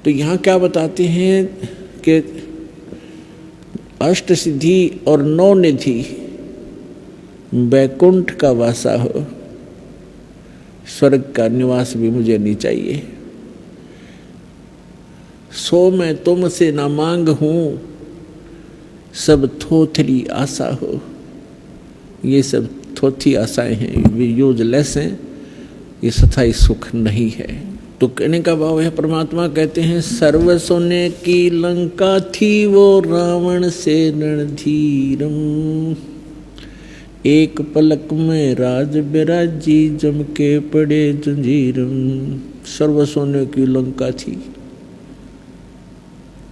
तो यहाँ क्या बताते हैं कि अष्ट सिद्धि और 9 निधि वैकुंठ का वासा हो, स्वर्ग का निवास भी मुझे नहीं चाहिए। सो मैं तुमसे न मांग हूँ, सब थोथरी आशा हो। ये सब थोथी आशाएं हैं, वे यूजलेस हैं, ये स्थायी सुख नहीं है। तो कहने का भाव है, परमात्मा कहते हैं सर्व सोने की लंका थी वो रावण से रणधीरम, एक पलक में राज बिराजी जम के पड़े जंजीरम। सर्व सोने की लंका थी,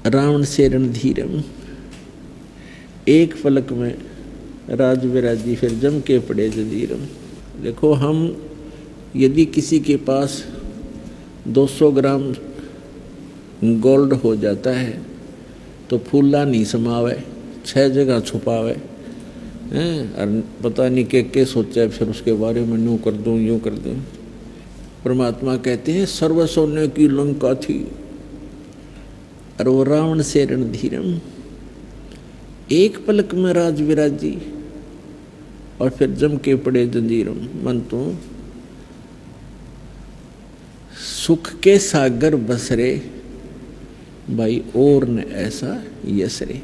रावण से रणधीरम, एक पलक में राज विराजी फिर जम के पड़े जंजीरम। देखो, हम यदि किसी के पास 200 ग्राम गोल्ड हो जाता है तो फूला नहीं समावे, 6 जगह छुपावे हैं, और पता नहीं के सोचा फिर उसके बारे में यूँ कर दूँ यूँ कर दूँ। परमात्मा कहते हैं सर्व सोने की लंका थी और वो रावण से रणधीरम, एक पलक में राज विराजी और फिर जम के पड़े जंजीरम। मन तो सुख के सागर बसरे भाई और न ऐसा यसरे।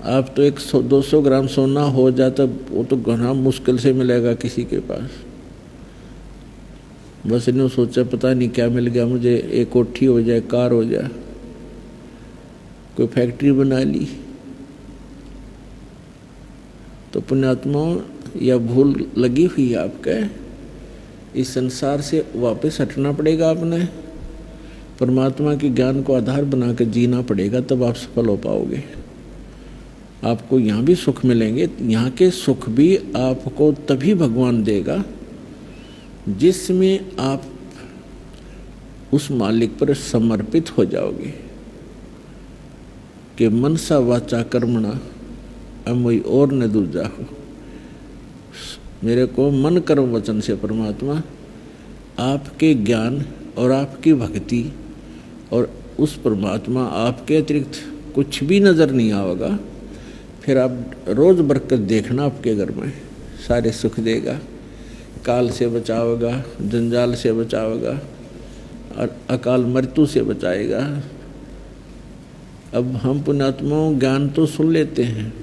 आप तो 100-200 ग्राम सोना हो जाता, वो तो घना मुश्किल से मिलेगा किसी के पास। बस इन्होंने सोचा पता नहीं क्या मिल गया मुझे, एक कोठी हो जाए, कार हो जाए, कोई फैक्ट्री बना ली। तो पुण्यात्माओं, यह भूल लगी हुई है आपके, इस संसार से वापस हटना पड़ेगा। आपने परमात्मा के ज्ञान को आधार बना कर जीना पड़ेगा, तब आप सफल हो पाओगे। आपको यहाँ भी सुख मिलेंगे, यहाँ के सुख भी आपको तभी भगवान देगा जिसमें आप उस मालिक पर समर्पित हो जाओगे कि मनसा वाचा कर्मणा अमोई और न दूजा हो। मेरे को मन कर्म वचन से परमात्मा आपके ज्ञान और आपकी भक्ति और उस परमात्मा आपके अतिरिक्त कुछ भी नज़र नहीं आएगा। फिर आप रोज़ बरकत देखना, आपके घर में सारे सुख देगा, काल से बचावेगा, जंजाल से बचावेगा और अकाल मृत्यु से बचाएगा। अब हम पुण्यात्माओं ज्ञान तो सुन लेते हैं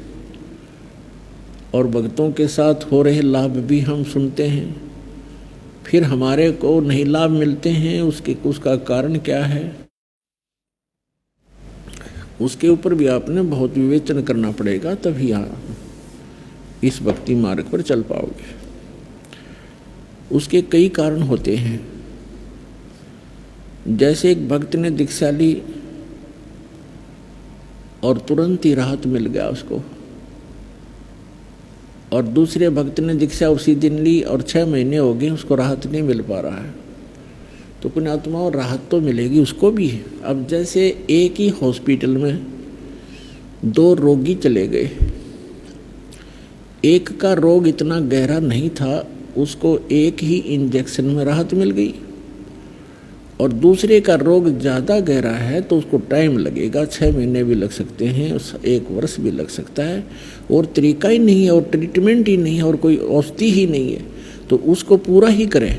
और भक्तों के साथ हो रहे लाभ भी हम सुनते हैं, फिर हमारे को नहीं लाभ मिलते हैं, उसका कारण क्या है, उसके ऊपर भी आपने बहुत विवेचन करना पड़ेगा, तभी आप इस भक्ति मार्ग पर चल पाओगे। उसके कई कारण होते हैं। जैसे एक भक्त ने दीक्षा ली और तुरंत ही राहत मिल गया उसको, और दूसरे भक्त ने दीक्षा उसी दिन ली और 6 महीने हो गए, उसको राहत नहीं मिल पा रहा है। तो पुण्यात्मा राहत तो मिलेगी उसको भी। अब जैसे एक ही हॉस्पिटल में 2 रोगी चले गए, एक का रोग इतना गहरा नहीं था, उसको एक ही इंजेक्शन में राहत मिल गई, और दूसरे का रोग ज़्यादा गहरा है तो उसको टाइम लगेगा, 6 महीने भी लग सकते हैं, 1 वर्ष भी लग सकता है, और तरीका ही नहीं है और ट्रीटमेंट ही नहीं है और कोई औषधि ही नहीं है, तो उसको पूरा ही करें।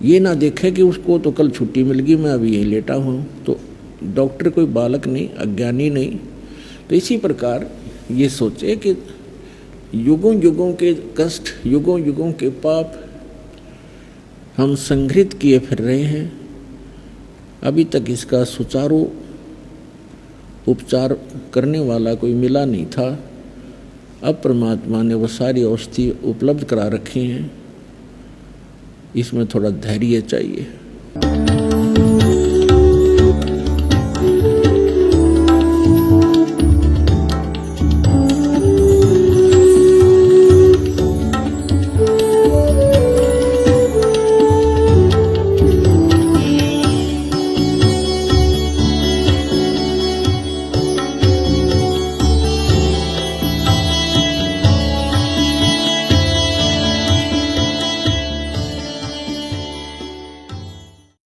ये ना देखे कि उसको तो कल छुट्टी मिल गई, मैं अभी यहीं लेटा हूँ। तो डॉक्टर कोई बालक नहीं, अज्ञानी नहीं। तो इसी प्रकार ये सोचे कि युगों युगों के कष्ट, युगों युगों के पाप हम संग्रहित किए फिर रहे हैं, अभी तक इसका सुचारू उपचार करने वाला कोई मिला नहीं था। अब परमात्मा ने वो सारी औषधि उपलब्ध करा रखी हैं, इसमें थोड़ा धैर्य चाहिए।